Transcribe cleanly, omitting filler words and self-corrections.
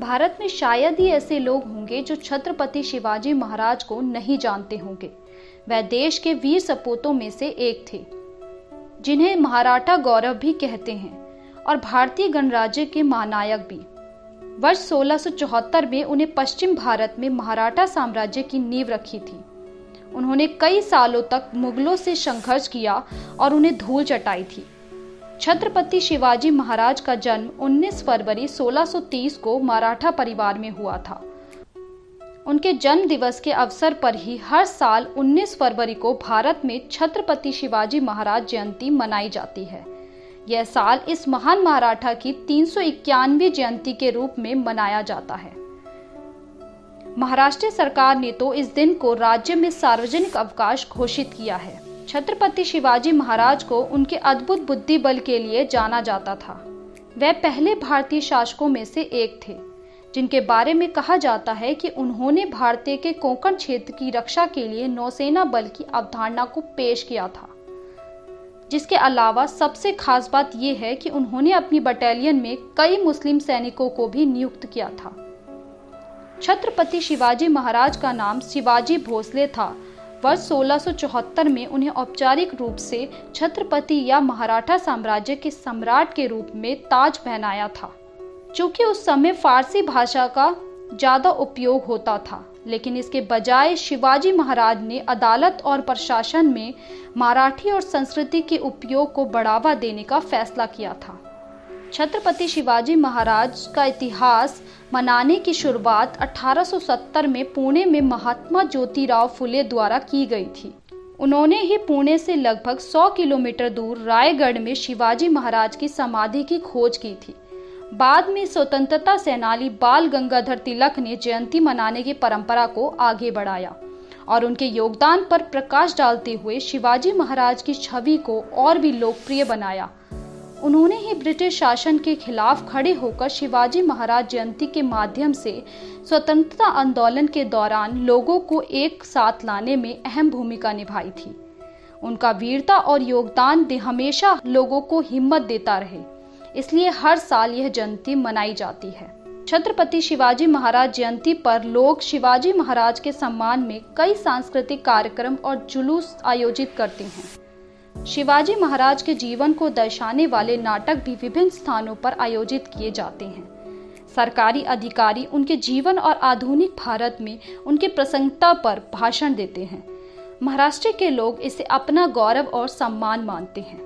भारत में शायद ही ऐसे लोग होंगे जो छत्रपति शिवाजी महाराज को नहीं जानते होंगे। वह देश के वीर सपूतों में से एक थे, जिन्हें महाराठा गौरव भी कहते हैं और भारतीय गणराज्य के महानायक भी। वर्ष 1674 में उन्हें पश्चिम भारत में मराठा साम्राज्य की नींव रखी थी। उन्होंने कई सालों तक मुगलों से संघर्ष किया और उन्हें धूल चटाई थी। छत्रपति शिवाजी महाराज का जन्म 19 फरवरी 1630 को मराठा परिवार में हुआ था। उनके जन्म दिवस के अवसर पर ही हर साल 19 फरवरी को भारत में छत्रपति शिवाजी महाराज जयंती मनाई जाती है। यह साल इस महान मराठा की 391वीं जयंती के रूप में मनाया जाता है। महाराष्ट्र सरकार ने तो इस दिन को राज्य में सार्वजनिक अवकाश घोषित किया है। छत्रपति शिवाजी महाराज को उनके अद्भुत बुद्धि बल के लिए जाना जाता था। वह पहले भारतीय शासकों में से एक थे, जिनके बारे में कहा जाता है कि उन्होंने भारतीय के कोंकण क्षेत्र की रक्षा के लिए नौसेना बल की अवधारणा को पेश किया था। जिसके अलावा सबसे खास बात यह है कि उन्होंने अपनी बटालियन में कई मुस्लिम सैनिकों को भी नियुक्त किया था। छत्रपति शिवाजी महाराज का नाम शिवाजी भोसले था। वर्ष 1674 में उन्हें औपचारिक रूप से छत्रपति या मराठा साम्राज्य के सम्राट के रूप में ताज पहनाया था। चूंकि उस समय फारसी भाषा का ज्यादा उपयोग होता था, लेकिन इसके बजाय शिवाजी महाराज ने अदालत और प्रशासन में मराठी और संस्कृति के उपयोग को बढ़ावा देने का फैसला किया था। छत्रपति शिवाजी महाराज का इतिहास मनाने की शुरुआत 1870 में पुणे में महात्मा ज्योतिराव फुले द्वारा की गई थी। उन्होंने ही पुणे से लगभग 100 किलोमीटर दूर रायगढ़ में शिवाजी महाराज की समाधि की खोज की थी। बाद में स्वतंत्रता सेनानी बाल गंगाधर तिलक ने जयंती मनाने की परंपरा को आगे बढ़ाया और उनके योगदान पर प्रकाश डालते हुए शिवाजी महाराज की छवि को और भी लोकप्रिय बनाया। उन्होंने ही ब्रिटिश शासन के खिलाफ खड़े होकर शिवाजी महाराज जयंती के माध्यम से स्वतंत्रता आंदोलन के दौरान लोगों को एक साथ लाने में अहम भूमिका निभाई थी। उनका वीरता और योगदान हमेशा लोगों को हिम्मत देता रहे, इसलिए हर साल यह जयंती मनाई जाती है। छत्रपति शिवाजी महाराज जयंती पर लोग शिवाजी महाराज के सम्मान में कई सांस्कृतिक कार्यक्रम और जुलूस आयोजित करते हैं। शिवाजी महाराज के जीवन को दर्शाने वाले नाटक भी विभिन्न स्थानों पर आयोजित किए जाते हैं। सरकारी अधिकारी उनके जीवन और आधुनिक भारत में उनके प्रसंगता पर भाषण देते हैं। महाराष्ट्र के लोग इसे अपना गौरव और सम्मान मानते हैं।